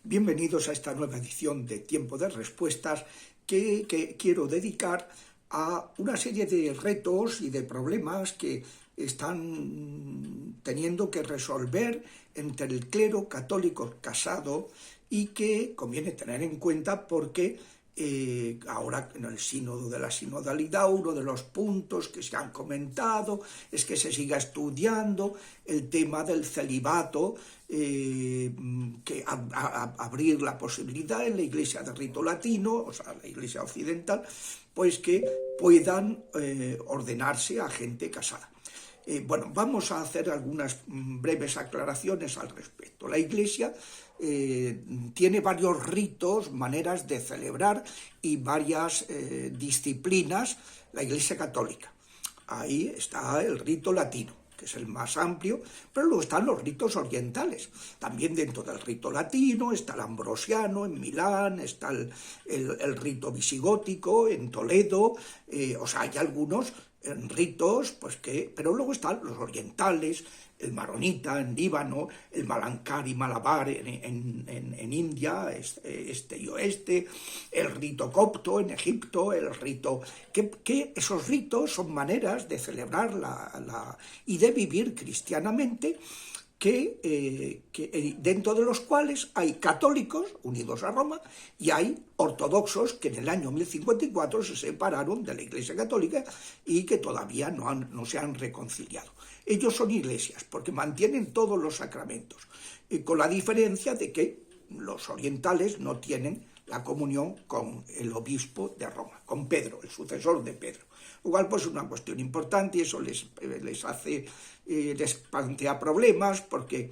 Bienvenidos a esta nueva edición de Tiempo de Respuestas que quiero dedicar a una serie de retos y de problemas que están teniendo que resolver entre el clero católico casado y que conviene tener en cuenta porque ahora en el sínodo de la sinodalidad uno de los puntos que se han comentado es que se siga estudiando el tema del celibato, que abrir la posibilidad en la Iglesia de rito latino, o sea, la Iglesia occidental, pues que puedan ordenarse a gente casada. Bueno, vamos a hacer algunas breves aclaraciones al respecto. La Iglesia tiene varios ritos, maneras de celebrar y varias disciplinas, la Iglesia católica. Ahí está el rito latino, que es el más amplio, pero luego están los ritos orientales. También dentro del rito latino está el ambrosiano en Milán, está el rito visigótico en Toledo, o sea, hay algunos ritos, pero luego están los orientales, el maronita en Líbano, el malankari malabar en India, este y oeste, el rito copto en Egipto, el rito... que esos ritos son maneras de celebrar y de vivir cristianamente, que dentro de los cuales hay católicos unidos a Roma y hay ortodoxos que en el año 1054 se separaron de la Iglesia católica y que todavía no se han reconciliado. Ellos son iglesias porque mantienen todos los sacramentos, con la diferencia de que los orientales no tienen la comunión con el obispo de Roma, con Pedro, el sucesor de Pedro. Lo cual pues es una cuestión importante y eso les plantea problemas porque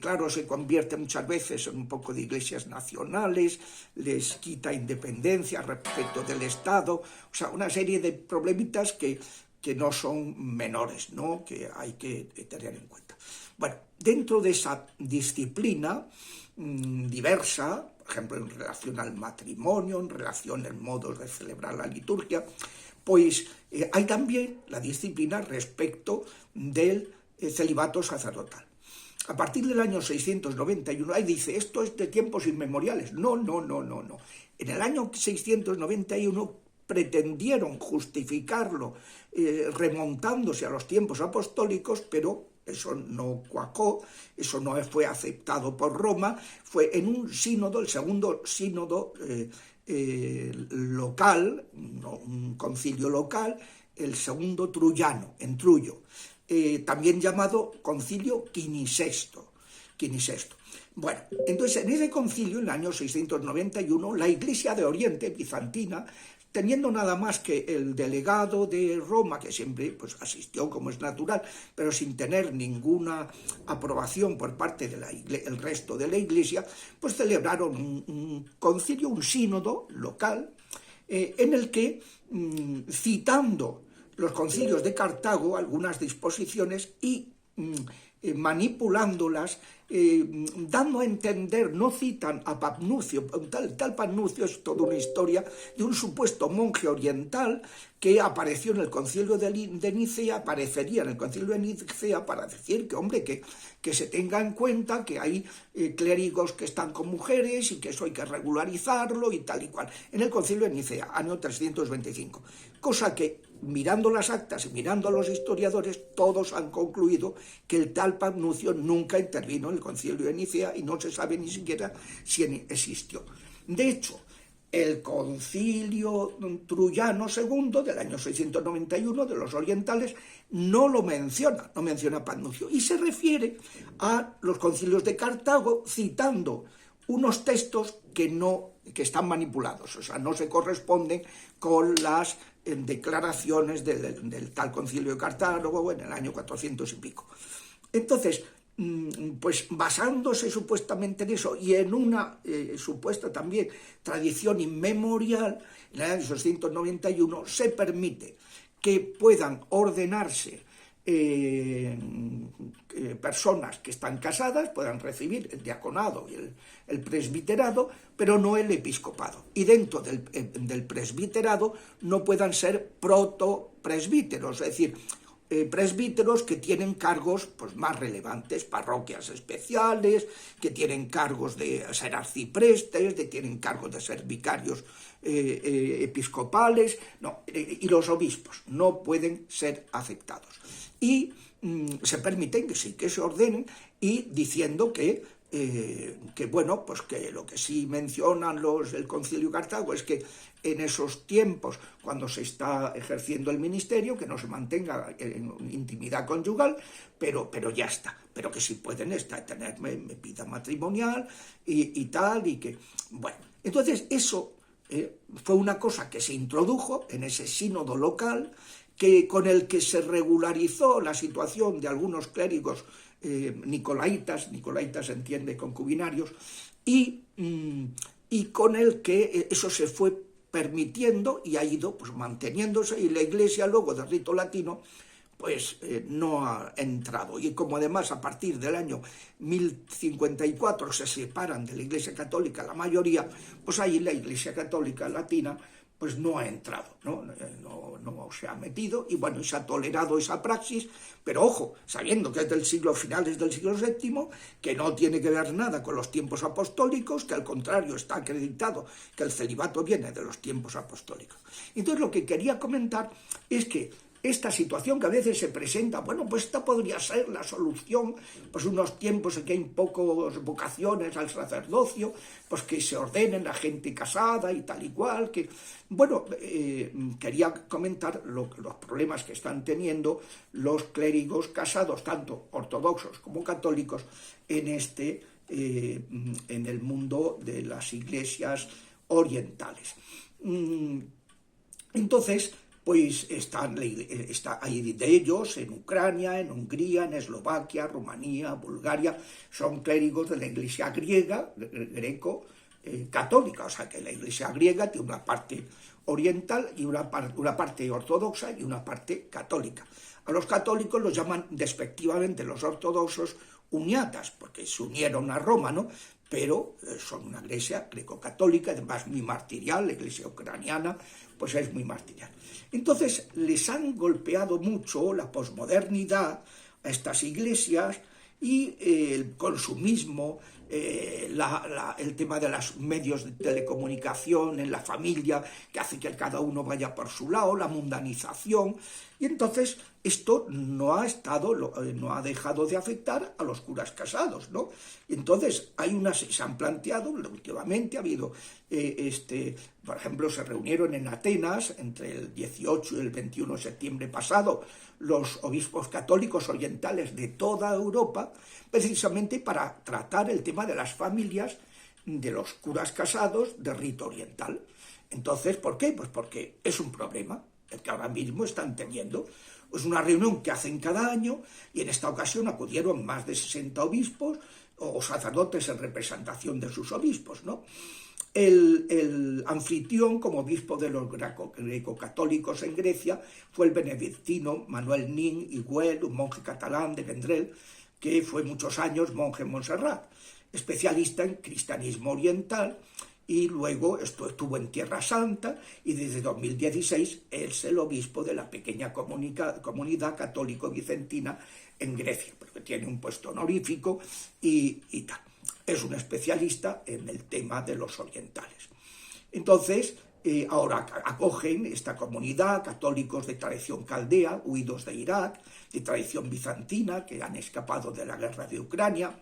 claro, se convierte muchas veces en un poco de iglesias nacionales, les quita independencia respecto del Estado, o sea, una serie de problemitas que no son menores, ¿no?, que hay que tener en cuenta. Bueno, dentro de esa disciplina diversa, por ejemplo, en relación al matrimonio, en relación al modo de celebrar la liturgia, pues hay también la disciplina respecto del celibato sacerdotal. A partir del año 691, ahí dice, esto es de tiempos inmemoriales. No. En el año 691 pretendieron justificarlo remontándose a los tiempos apostólicos, pero eso no cuajó, eso no fue aceptado por Roma, fue en un sínodo, el segundo sínodo local, un concilio local, el segundo truyano, en Trullo, también llamado concilio quinisexto. Bueno, entonces en ese concilio, en el año 691, la Iglesia de Oriente bizantina, teniendo nada más que el delegado de Roma, que siempre pues, asistió como es natural, pero sin tener ninguna aprobación por parte del resto de la Iglesia, pues celebraron un concilio, un sínodo local, en el que, citando los concilios de Cartago, algunas disposiciones y manipulándolas, dando a entender, no citan a Papnucio, tal Papnucio es toda una historia de un supuesto monje oriental que apareció en el concilio de Nicea, aparecería en el concilio de Nicea para decir que, hombre, que se tenga en cuenta que hay clérigos que están con mujeres y que eso hay que regularizarlo y tal y cual, en el concilio de Nicea, año 325, cosa que mirando las actas y mirando a los historiadores, todos han concluido que el tal Papnucio nunca intervino en el concilio de Nicea y no se sabe ni siquiera si existió. De hecho, el concilio truyano II del año 691 de los orientales no lo menciona, no menciona a Papnucio y se refiere a los concilios de Cartago citando unos textos que están manipulados, o sea, no se corresponden con las declaraciones del tal concilio de Cartago en el año 400 y pico. Entonces, pues basándose supuestamente en eso y en una supuesta también tradición inmemorial, en el año 691 se permite que puedan ordenarse personas que están casadas, puedan recibir el diaconado y el presbiterado, pero no el episcopado. Y dentro del presbiterado no puedan ser protopresbíteros, es decir, presbíteros que tienen cargos pues, más relevantes, parroquias especiales, que tienen cargos de ser arciprestes, que tienen cargos de ser vicarios episcopales, no, y los obispos no pueden ser afectados. Y se permiten que sí, que se ordenen, y diciendo que bueno, pues que lo que sí mencionan el Concilio de Cartago es que en esos tiempos, cuando se está ejerciendo el ministerio, que no se mantenga en intimidad conyugal, pero ya está, pero que sí pueden tener vida matrimonial y tal, y que, bueno, entonces eso fue una cosa que se introdujo en ese sínodo local, con el que se regularizó la situación de algunos clérigos nicolaitas se entiende concubinarios, y con el que eso se fue permitiendo y ha ido pues, manteniéndose, y la Iglesia luego del rito latino pues no ha entrado. Y como además a partir del año 1054 se separan de la Iglesia Católica la mayoría, pues ahí la Iglesia Católica latina pues no ha entrado, no se ha metido, y bueno, se ha tolerado esa praxis, pero ojo, sabiendo que es del finales del siglo VII, que no tiene que ver nada con los tiempos apostólicos, que al contrario está acreditado que el celibato viene de los tiempos apostólicos. Entonces lo que quería comentar es que esta situación que a veces se presenta, bueno, pues esta podría ser la solución, pues unos tiempos en que hay pocas vocaciones al sacerdocio, pues que se ordenen a gente casada y tal y cual, que, bueno, quería comentar los problemas que están teniendo los clérigos casados, tanto ortodoxos como católicos, en el mundo de las iglesias orientales. Entonces, pues hay de ellos en Ucrania, en Hungría, en Eslovaquia, Rumanía, Bulgaria, son clérigos de la Iglesia griega, greco-católica, o sea que la Iglesia griega tiene una parte oriental y una parte ortodoxa y una parte católica. A los católicos los llaman despectivamente los ortodoxos uniatas, porque se unieron a Roma, ¿no? Pero son una iglesia greco-católica, además muy martirial, la iglesia ucraniana, pues es muy martirial. Entonces, les han golpeado mucho la posmodernidad a estas iglesias y el consumismo, el tema de los medios de telecomunicación en la familia, que hace que cada uno vaya por su lado, la mundanización, y entonces esto no ha dejado de afectar a los curas casados, ¿no? Y entonces se han planteado, últimamente ha habido, por ejemplo, se reunieron en Atenas entre el 18 y el 21 de septiembre pasado los obispos católicos orientales de toda Europa, precisamente para tratar el tema de las familias de los curas casados de rito oriental. Entonces, ¿por qué? Pues porque es un problema el que ahora mismo están teniendo. Es una reunión que hacen cada año, y en esta ocasión acudieron más de 60 obispos o sacerdotes en representación de sus obispos, ¿no? El anfitrión, como obispo de los greco-católicos en Grecia, fue el benedictino Manuel Nin y Güell, un monje catalán de Vendrell, que fue muchos años monje en Montserrat, especialista en cristianismo oriental, y luego estuvo en Tierra Santa, y desde 2016 es el obispo de la pequeña comunidad católico-vicentina en Grecia, porque tiene un puesto honorífico y tal. Es un especialista en el tema de los orientales. Entonces, ahora acogen esta comunidad católicos de tradición caldea, huidos de Irak, de tradición bizantina, que han escapado de la guerra de Ucrania.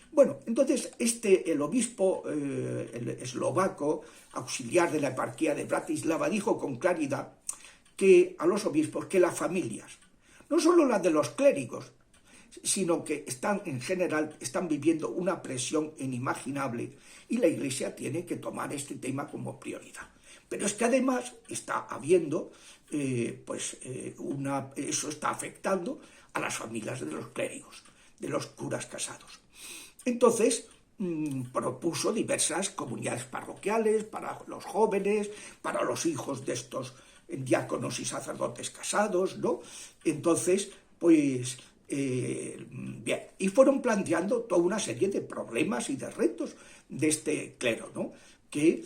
Bueno, entonces el obispo el eslovaco, auxiliar de la eparquía de Bratislava, dijo con claridad que a los obispos que las familias, no solo las de los clérigos, sino que en general están viviendo una presión inimaginable, y la Iglesia tiene que tomar este tema como prioridad. Pero es que además está habiendo, eso está afectando a las familias de los clérigos, de los curas casados. Entonces, propuso diversas comunidades parroquiales para los jóvenes, para los hijos de estos diáconos y sacerdotes casados, ¿no? Entonces, pues, bien, y fueron planteando toda una serie de problemas y de retos de este clero, ¿no? que,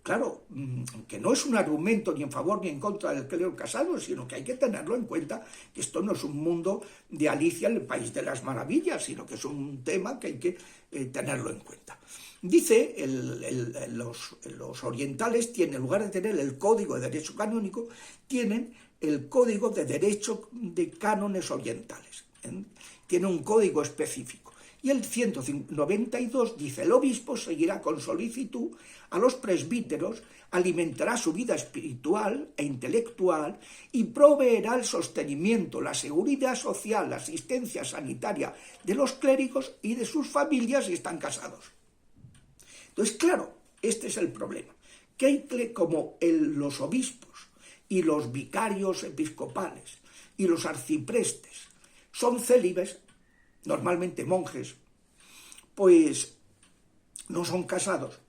claro, que no es un argumento ni en favor ni en contra del clero casado, sino que hay que tenerlo en cuenta, que esto no es un mundo de Alicia en el País de las Maravillas, sino que es un tema que hay que tenerlo en cuenta. Dice, los orientales tienen, en lugar de tener el Código de Derecho Canónico, tienen el Código de Derecho de Cánones Orientales. Tiene un código específico. Y el 192 dice, el obispo seguirá con solicitud a los presbíteros, alimentará su vida espiritual e intelectual y proveerá el sostenimiento, la seguridad social, la asistencia sanitaria de los clérigos y de sus familias si están casados. Entonces, claro, este es el problema, que como los obispos y los vicarios episcopales y los arciprestes son célibes, normalmente monjes, pues no son casados.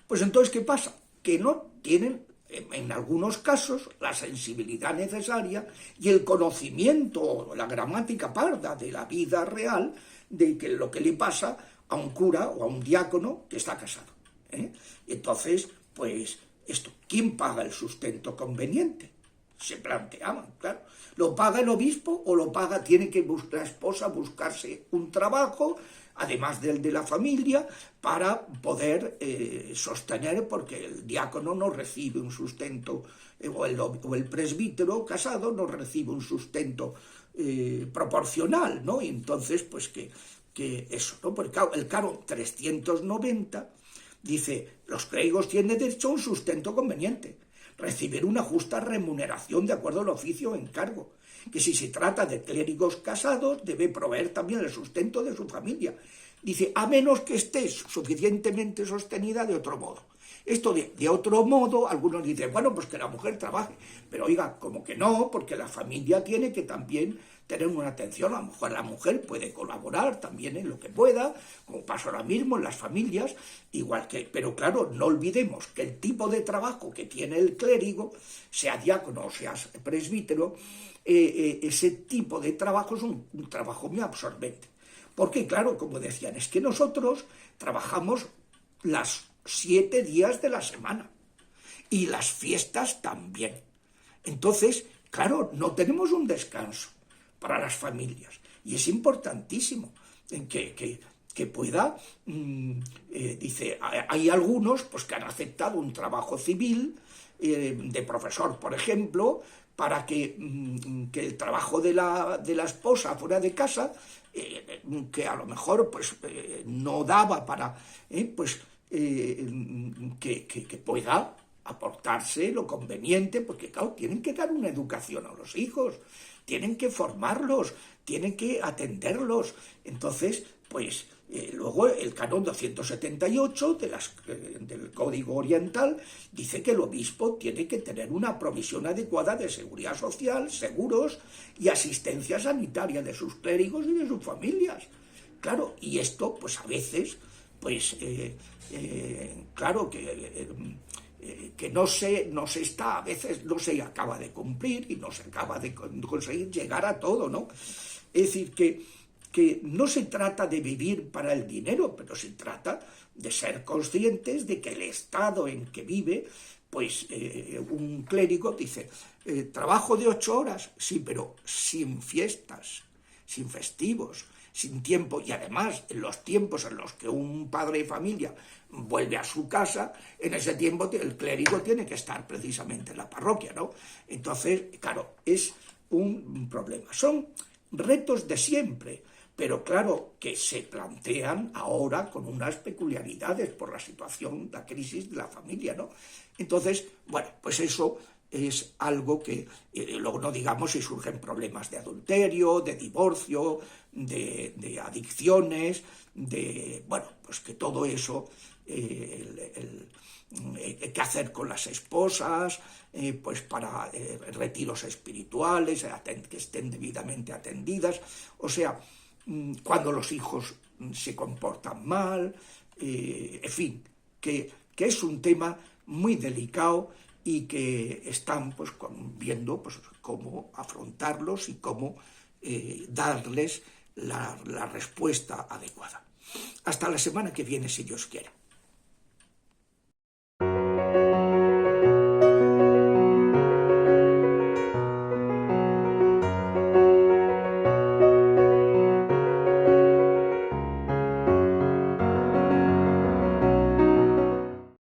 Pues entonces, ¿qué pasa? Que no tienen, en algunos casos, la sensibilidad necesaria y el conocimiento, la gramática parda de la vida real, de que lo que le pasa a un cura o a un diácono que está casado. Entonces, pues, ¿quién paga el sustento conveniente? Se planteaban, claro. ¿Lo paga el obispo o lo paga, tiene que la esposa buscarse un trabajo, además del de la familia, para poder sostener, porque el diácono no recibe un sustento, o el presbítero casado no recibe un sustento proporcional, ¿no? Y entonces, pues que eso, ¿no? Porque el caro 390 dice, los clérigos tienen derecho a un sustento conveniente, recibir una justa remuneración de acuerdo al oficio o encargo, que si se trata de clérigos casados debe proveer también el sustento de su familia. Dice, a menos que esté suficientemente sostenida de otro modo. Esto de otro modo, algunos dicen, bueno, pues que la mujer trabaje, pero oiga, como que no, porque la familia tiene que también tener una atención. A lo mejor la mujer puede colaborar también en lo que pueda, como pasa ahora mismo en las familias, igual que, pero claro, no olvidemos que el tipo de trabajo que tiene el clérigo, sea diácono o sea presbítero, ese tipo de trabajo es un trabajo muy absorbente. Porque claro, como decían, es que nosotros trabajamos las 7 días de la semana y las fiestas también. Entonces, claro, no tenemos un descanso para las familias y es importantísimo que pueda, dice, hay algunos pues que han aceptado un trabajo civil de profesor, por ejemplo, para que el trabajo de la esposa fuera de casa, que a lo mejor pues no daba para, que pueda aportarse lo conveniente, porque claro, tienen que dar una educación a los hijos, tienen que formarlos, tienen que atenderlos. Entonces, pues luego el canon 278 del Código Oriental dice que el obispo tiene que tener una provisión adecuada de seguridad social, seguros y asistencia sanitaria de sus clérigos y de sus familias. Claro, y esto pues a veces, pues claro que no se está, a veces no se acaba de cumplir y no se acaba de conseguir llegar a todo, ¿no? Es decir, que no se trata de vivir para el dinero, pero se trata de ser conscientes de que el estado en que vive, pues un clérigo dice, trabajo de 8 horas, sí, pero sin fiestas, sin festivos, sin tiempo, y además en los tiempos en los que un padre de familia vuelve a su casa, en ese tiempo el clérigo tiene que estar precisamente en la parroquia, ¿no? Entonces, claro, es un problema. Son retos de siempre, pero claro que se plantean ahora con unas peculiaridades por la situación, la crisis de la familia, ¿no? Entonces, bueno, pues eso es algo que, luego no digamos si surgen problemas de adulterio, de divorcio, de adicciones, bueno, pues que todo eso, qué hacer con las esposas, pues para retiros espirituales, que estén debidamente atendidas, o sea, cuando los hijos se comportan mal, en fin, que es un tema muy delicado y que están pues viendo pues cómo afrontarlos y cómo darles la respuesta adecuada. Hasta la semana que viene, si Dios quiere.